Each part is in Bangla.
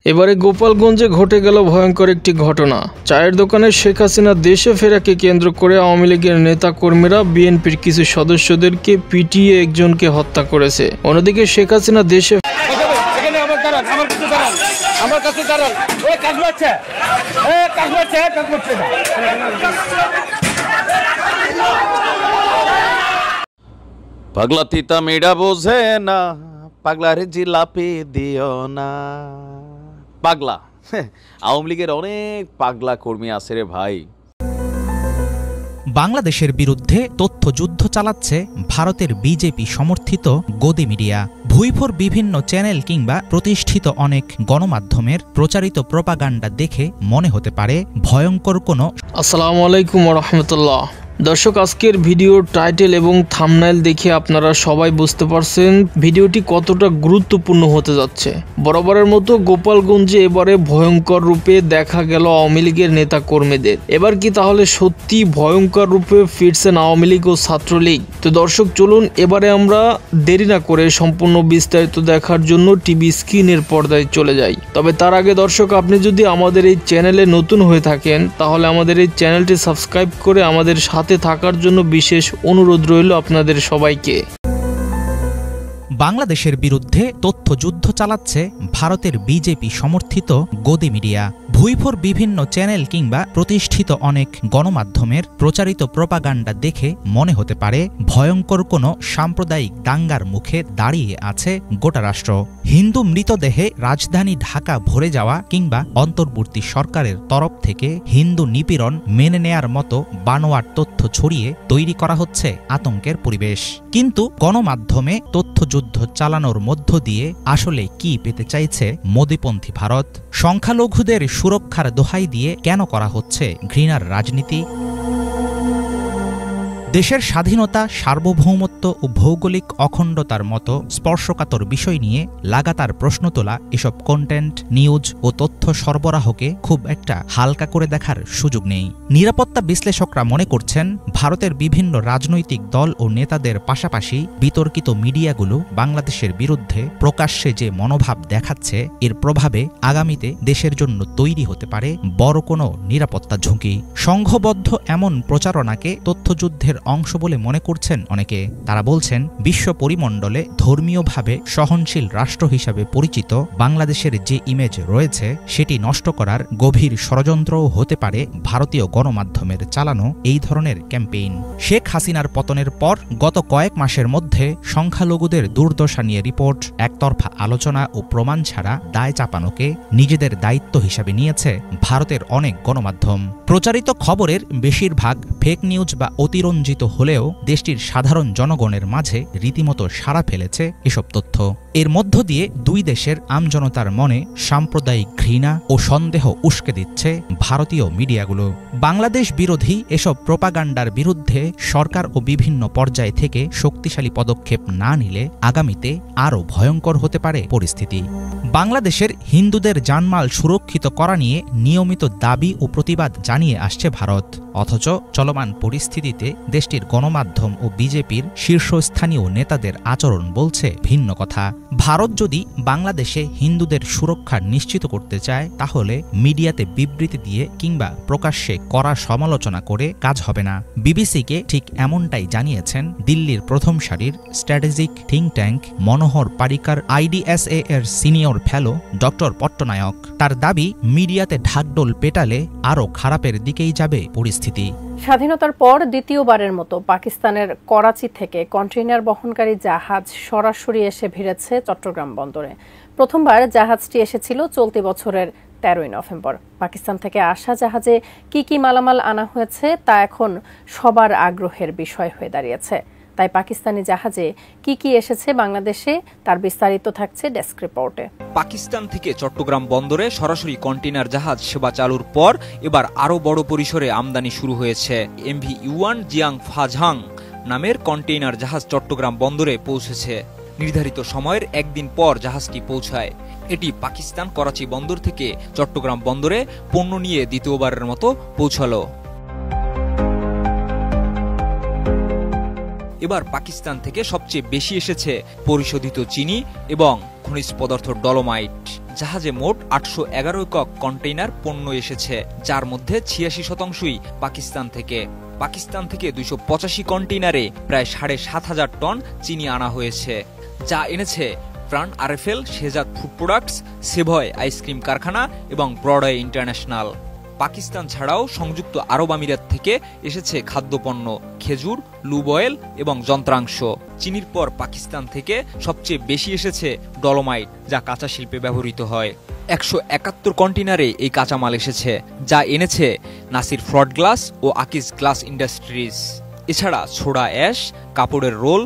এবারে গোপালগঞ্জে ঘটে গেল ভয়ঙ্কর একটি ঘটনা। চায়ের দোকানে শেখ হাসিনা দেশে ফেরাকে কেন্দ্র করে আওয়ামী লীগের নেতা কর্মীরা বিএনপির কিছু সদস্যদেরকে পিটিয়ে একজনকে হত্যা করেছে। অন্যদিকে শেখ হাসিনা দেশে পাগলা তিতা মেডা বোঝে না, পাগলার জিলাপি দিও না। পাগলা আওয়ামী লীগের অনেক পাগলা কর্মী আছে রে ভাই। বাংলাদেশের বিরুদ্ধে তথ্যযুদ্ধ চালাচ্ছে ভারতের বিজেপি সমর্থিত গদি মিডিয়া। ভুইফোর বিভিন্ন চ্যানেল কিংবা প্রতিষ্ঠিত অনেক গণমাধ্যমের প্রচারিত প্রপাগান্ডা দেখে মনে হতে পারে ভয়ঙ্কর কোনো। আসসালামু আলাইকুম ওয়া রাহমাতুল্লাহ। দর্শক, আজকের ভিডিওর টাইটেল এবং থাম্বনেইল দেখে আপনারা সবাই বুঝতে পারছেন ভিডিওটি কতটা গুরুত্বপূর্ণ হতে যাচ্ছে। বরাবরের মতো গোপালগঞ্জে এবারে ভয়ঙ্কর রূপে দেখা গেল আওয়ামী লীগের নেতা কর্মীদের। এবার কি তাহলে সত্যি ভয়ঙ্কর রূপে ফিরছেন আওয়ামী লীগ ও ছাত্রলীগ? তো দর্শক চলুন এবারে আমরা দেরি না করে সম্পূর্ণ বিস্তারিত দেখার জন্য টিভি স্ক্রিনের পর্দায় চলে যাই। তবে তার আগে দর্শক, আপনি যদি আমাদের এই চ্যানেলে নতুন হয়ে থাকেন তাহলে আমাদের এই চ্যানেলটি সাবস্ক্রাইব করে আমাদের সাথে থাকার জন্য বিশেষ অনুরোধ রইল আপনাদের সবাইকে। বাংলাদেশের বিরুদ্ধে তথ্যযুদ্ধ চালাচ্ছে ভারতের বিজেপি সমর্থিত গদি মিডিয়া। ভুইফোর বিভিন্ন চ্যানেল কিংবা প্রতিষ্ঠিত অনেক গণমাধ্যমের প্রচারিত প্রপাগান্ডা দেখে মনে হতে পারে ভয়ঙ্কর কোনো সাম্প্রদায়িক দাঙ্গার মুখে দাঁড়িয়ে আছে গোটা রাষ্ট্র। হিন্দু মৃতদেহে রাজধানী ঢাকা ভরে যাওয়া কিংবা অন্তর্বর্তী সরকারের তরফ থেকে হিন্দু নিপীড়ন মেনে নেয়ার মতো বানোয়ার তথ্য ছড়িয়ে তৈরি করা হচ্ছে আতঙ্কের পরিবেশ। কিন্তু গণমাধ্যমে তথ্যযুদ্ধ চালানোর মধ্য দিয়ে আসলে কি পেতে চাইছে মোদিপন্থী ভারত? সংখ্যালঘুদের সুরক্ষার দোহাই দিয়ে কেন করা হচ্ছে ঘৃণার রাজনীতি? দেশের স্বাধীনতা, সার্বভৌমত্ব ও ভৌগোলিক অখণ্ডতার মতো স্পর্শকাতর বিষয় নিয়ে লাগাতার প্রশ্ন তোলা এসব কন্টেন্ট, নিউজ ও তথ্য সরবরাহকে খুব একটা হালকা করে দেখার সুযোগ নেই। নিরাপত্তা বিশ্লেষকরা মনে করছেন ভারতের বিভিন্ন রাজনৈতিক দল ও নেতাদের পাশাপাশি বিতর্কিত মিডিয়াগুলো বাংলাদেশের বিরুদ্ধে প্রকাশ্যে যে মনোভাব দেখাচ্ছে, এর প্রভাবে আগামীতে দেশের জন্য তৈরি হতে পারে বড় কোনো নিরাপত্তা ঝুঁকি। সংঘবদ্ধ এমন প্রচারণাকে তথ্যযুদ্ধের অংশ বলে মনে করছেন অনেকে। তারা বলছেন বিশ্ব পরিমণ্ডলে ধর্মীয়ভাবে সহনশীল রাষ্ট্র হিসাবে পরিচিত বাংলাদেশের যে ইমেজ রয়েছে সেটি নষ্ট করার গভীর ষড়যন্ত্রও হতে পারে ভারতীয় গণমাধ্যমের চালানো এই ধরনের ক্যাম্পেইন। শেখ হাসিনার পতনের পর গত কয়েক মাসের মধ্যে সংখ্যালঘুদের দুর্দশা নিয়ে রিপোর্ট, একতরফা আলোচনা ও প্রমাণ ছাড়া দায় চাপানোকে নিজেদের দায়িত্ব হিসাবে নিয়েছে ভারতের অনেক গণমাধ্যম। প্রচারিত খবরের বেশিরভাগ ফেক নিউজ বা অতিরঞ্জিত হলেও দেশটির সাধারণ জনগণের মাঝে রীতিমতো সাড়া ফেলেছে এসব তথ্য। এর মধ্য দিয়ে দুই দেশের আমজনতার মনে সাম্প্রদায়িক ঘৃণা ও সন্দেহ উস্কে দিচ্ছে ভারতীয় মিডিয়াগুলো। বাংলাদেশ বিরোধী এসব প্রপাগান্ডার বিরুদ্ধে সরকার ও বিভিন্ন পর্যায় থেকে শক্তিশালী পদক্ষেপ না নিলে আগামীতে আরও ভয়ঙ্কর হতে পারে পরিস্থিতি। বাংলাদেশের হিন্দুদের জানমাল সুরক্ষিত করা নিয়ে নিয়মিত দাবি ও প্রতিবাদ জানিয়ে আসছে ভারত। অথচ চলমান পরিস্থিতিতে দেশটির গণমাধ্যম ও বিজেপির শীর্ষস্থানীয় নেতাদের আচরণ বলছে ভিন্ন কথা। ভারত যদি বাংলাদেশে হিন্দুদের সুরক্ষা নিশ্চিত করতে চায় তাহলে মিডিয়াতে বিবৃতি দিয়ে কিংবা প্রকাশ্যে কড়া সমালোচনা করে কাজ হবে না। বিবিসিকে ঠিক এমনটাই জানিয়েছেন দিল্লির প্রথম সারির স্ট্র্যাটেজিক থিঙ্ক ট্যাঙ্ক মনোহর পারিকার IDSA এর সিনিয়র ফেলো ডক্টর পট্টনায়ক। তার দাবি, মিডিয়াতে ঢাকঢোল পেটালে আরও খারাপের দিকেই যাবে পরিস্থিতি। স্বাধীনতার পর দ্বিতীয়বারের মতো পাকিস্তানের করাচি থেকে কন্টেইনার বহনকারী জাহাজ সরাসরি এসে ভিড়েছে চট্টগ্রাম বন্দরে। প্রথমবার জাহাজটি এসেছিল চলতি বছরের 13ই নভেম্বর। পাকিস্তান থেকে আসা জাহাজে কি কি মালামাল আনা হয়েছে তা এখন সবার আগ্রহের বিষয় হয়ে দাঁড়িয়েছে। তাই পাকিস্তানি জাহাজে কি কি এসেছে বাংলাদেশে তার বিস্তারিত থাকছে ডেস্ক রিপোর্টে। পাকিস্তান থেকে চট্টগ্রাম বন্দরে সরাসরি কন্টেইনার জাহাজ সেবা চালুর পর এবার আরও বড় পরিসরে আমদানি শুরু হয়েছে। MV ইউয়ান জিয়াং ফাঝাং নামের কন্টেইনার জাহাজ চট্টগ্রাম বন্দরে পৌঁছেছে। নির্ধারিত সময়ের একদিন পর জাহাজটি পৌঁছায়। এটি পাকিস্তান করাচি বন্দর থেকে চট্টগ্রাম বন্দরে পণ্য নিয়ে দ্বিতীয়বারের মতো পৌঁছালো। এবার পাকিস্তান থেকে সবচেয়ে বেশি এসেছে পরিশোধিত চিনি এবং খনিজ পদার্থ ডলোমাইট। জাহাজে মোট 811 একক কন্টেইনার পণ্য এসেছে, যার মধ্যে 86%ই পাকিস্তান থেকে। পাকিস্তান থেকে 285 কন্টেইনারে প্রায় 7,500 টন চিনি আনা হয়েছে, যা এনেছে প্রাণ RFL, Shehzad food products, Savoy ice cream কারখানা এবং ব্রডওয়ে ইন্টারন্যাশনাল। পাকিস্তান ছাড়াও সংযুক্ত আরব আমিরাত থেকে এসেছে খাদ্যপণ্য, খেজুর, লুব অয়েল এবং যন্ত্রাংশ। চিনির পর পাকিস্তান থেকে সবচেয়ে বেশি এসেছে ডলোমাইট, যা কাঁচা শিল্পে ব্যবহৃত হয়। 171 কন্টেইনারে এই কাঁচামাল এসেছে, যা এনেছে নাসির ফ্রড গ্লাস ও আকিজ গ্লাস ইন্ডাস্ট্রিজ। এছাড়া ছোড়া অ্যাশ, কাপড়ের রোল,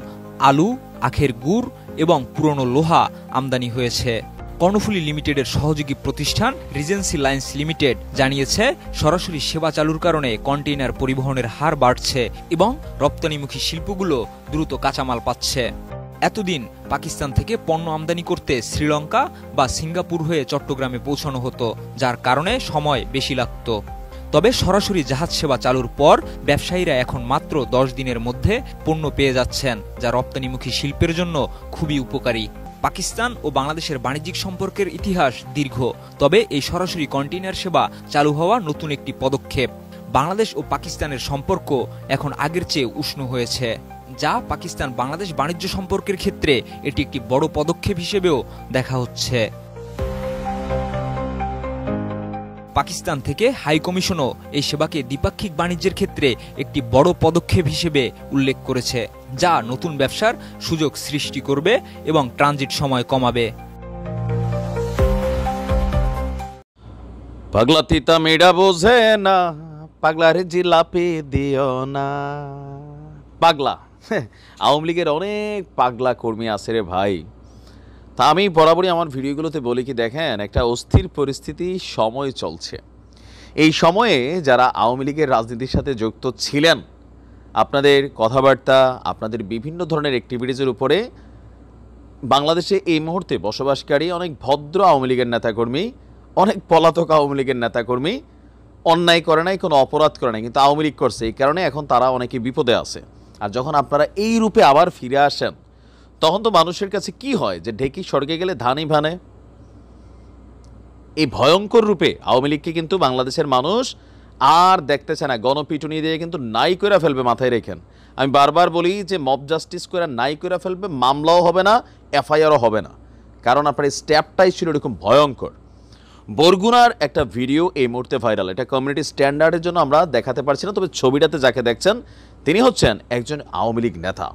আলু, আখের গুড় এবং পুরনো লোহা আমদানি হয়েছে। কর্ণফুলী লিমিটেডের সহযোগী প্রতিষ্ঠান রিজেন্সি লাইন্স লিমিটেড জানিয়েছে, সরাসরি সেবা চালুর কারণে কন্টেইনার পরিবহনের হার বাড়ছে এবং রপ্তানিমুখী শিল্পগুলো দ্রুত কাঁচামাল পাচ্ছে। এতদিন পাকিস্তান থেকে পণ্য আমদানি করতে শ্রীলঙ্কা বা সিঙ্গাপুর হয়ে চট্টগ্রামে পৌঁছানো হতো, যার কারণে সময় বেশি লাগত। তবে সরাসরি জাহাজ সেবা চালুর পর ব্যবসায়ীরা এখন মাত্র 10 দিনের মধ্যে পণ্য পেয়ে যাচ্ছেন, যা রপ্তানিমুখী শিল্পের জন্য খুবই উপকারী। পাকিস্তান ও বাংলাদেশের বাণিজ্যিক সম্পর্কের ইতিহাস দীর্ঘ, তবে এই সরাসরি কন্টেইনার সেবা চালু হওয়া নতুন একটি পদক্ষেপ। বাংলাদেশ ও পাকিস্তানের সম্পর্ক এখন আগের চেয়ে উষ্ণ হয়েছে, যা পাকিস্তান বাংলাদেশ বাণিজ্য সম্পর্কের ক্ষেত্রে এটি একটি বড় পদক্ষেপ হিসেবেও দেখা হচ্ছে। পাকিস্তান থেকে হাই কমিশনও এই সেবাকে দ্বিপাক্ষিক বাণিজ্যের ক্ষেত্রে একটি বড় পদক্ষেপ হিসেবে উল্লেখ করেছে, যা নতুন ব্যবসার সুযোগ সৃষ্টি করবে এবং ট্রানজিট সময় কমাবে। পাগলা তিতা মেয়েরা বোঝে না, পাগলারে জিলাপি দিও না। পাগলা, আওয়ামী লীগের অনেক পাগলা কর্মী আছে রে ভাই। তা আমি বরাবরই আমার ভিডিওগুলোতে বলি কি, দেখেন, একটা অস্থির পরিস্থিতি সময় চলছে। এই সময়ে যারা আওয়ামী লীগের রাজনীতির সাথে যুক্ত ছিলেন, আপনাদের কথাবার্তা, আপনাদের বিভিন্ন ধরনের অ্যাক্টিভিটিজের উপরে বাংলাদেশে এই মুহূর্তে বসবাসকারী অনেক ভদ্র আওয়ামী লীগের নেতাকর্মী, অনেক পলাতক আওয়ামী লীগের নেতাকর্মী অন্যায় করে নাই, কোনো অপরাধ করে নাই, কিন্তু আওয়ামী লীগ করছে। এই কারণে এখন তারা অনেকে বিপদে আছে। আর যখন আপনারা এই রূপে আবার ফিরে আসেন, তখন তো মানুষের কাছে কি হয় যে ঢেকি স্বর্গে গেলে ধানই ভানে। এই ভয়ঙ্কর রূপে আওয়ামী লীগকে কিন্তু বাংলাদেশের মানুষ আর দেখতে চায় না। গণপিটুনি দিয়ে কিন্তু নাই করে ফেলবে, মাথায় রেখেন। আমি বারবার বলি যে মব জাস্টিস করে নাই করে ফেলবে, মামলাও হবে না, এফআইআরও হবে না, কারণ আপনার এই স্টেপটাই ছিল এরকম ভয়ঙ্কর। বরগুনার একটা ভিডিও এই মুহূর্তে ভাইরাল। এটা কমিউনিটি স্ট্যান্ডার্ডের জন্য আমরা দেখাতে পারছি না, তবে ছবিটাতে যাকে দেখছেন তিনি হচ্ছেন একজন আওয়ামী লীগ নেতা।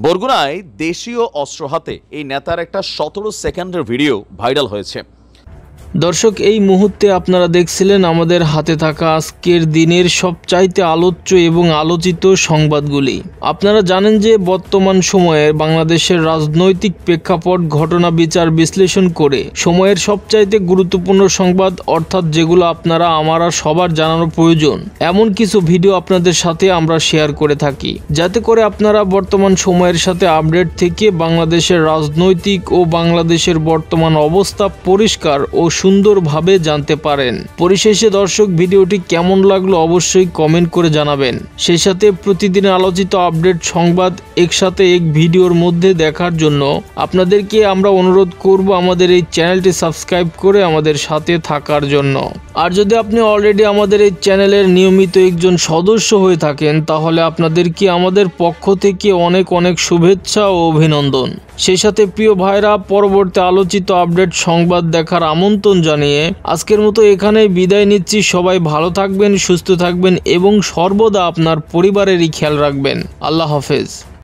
বরগুনায় দেশীয় অস্ত্র হাতে এই নেতার একটা 17 সেকেন্ডের ভিডিও ভাইরাল হয়েছে। দর্শক, এই মুহূর্তে আপনারা দেখছিলেন আমাদের হাতে থাকা আজকের দিনের সবচাইতে আলোচ্য এবং আলোচিত সংবাদগুলি। আপনারা জানেন যে বর্তমান সময়ে বাংলাদেশের রাজনৈতিক প্রেক্ষাপট, ঘটনা বিচার বিশ্লেষণ করে সময়ের সবচাইতে গুরুত্বপূর্ণ সংবাদ, অর্থাৎ যেগুলো আপনারা আমারা সবার জানানো প্রয়োজন, এমন কিছু ভিডিও আপনাদের সাথে আমরা শেয়ার করে থাকি, যাতে করে আপনারা বর্তমান সময়ের সাথে আপডেট থেকে বাংলাদেশের রাজনৈতিক ও বাংলাদেশের বর্তমান অবস্থা পরিষ্কার ও সুন্দরভাবে জানতে পারেন। পরিশেষে দর্শক, ভিডিওটি কেমন লাগলো অবশ্যই কমেন্ট করে জানাবেন। সেই সাথে প্রতিদিন আলোচিত আপডেট সংবাদ একসাথে এক ভিডিওর মধ্যে দেখার জন্য আপনাদেরকে আমরা অনুরোধ করব আমাদের এই চ্যানেলটি সাবস্ক্রাইব করে আমাদের সাথে থাকার জন্য। আর যদি আপনি অলরেডি আমাদের এই চ্যানেলের নিয়মিত একজন সদস্য হয়ে থাকেন, তাহলে আপনাদেরকে আমাদের পক্ষ থেকে অনেক অনেক শুভেচ্ছা ও অভিনন্দন। সেই সাথে প্রিয় ভাইরা, পরবর্তী আলোচিত আপডেট সংবাদ দেখার আমন্ত্রণ জানিয়ে আজকের মতো এখানেই বিদায় নিচ্ছি। সবাই ভালো থাকবেন, সুস্থ থাকবেন এবং সর্বদা আপনার পরিবারেরই খেয়াল রাখবেন। আল্লাহ হাফেজ।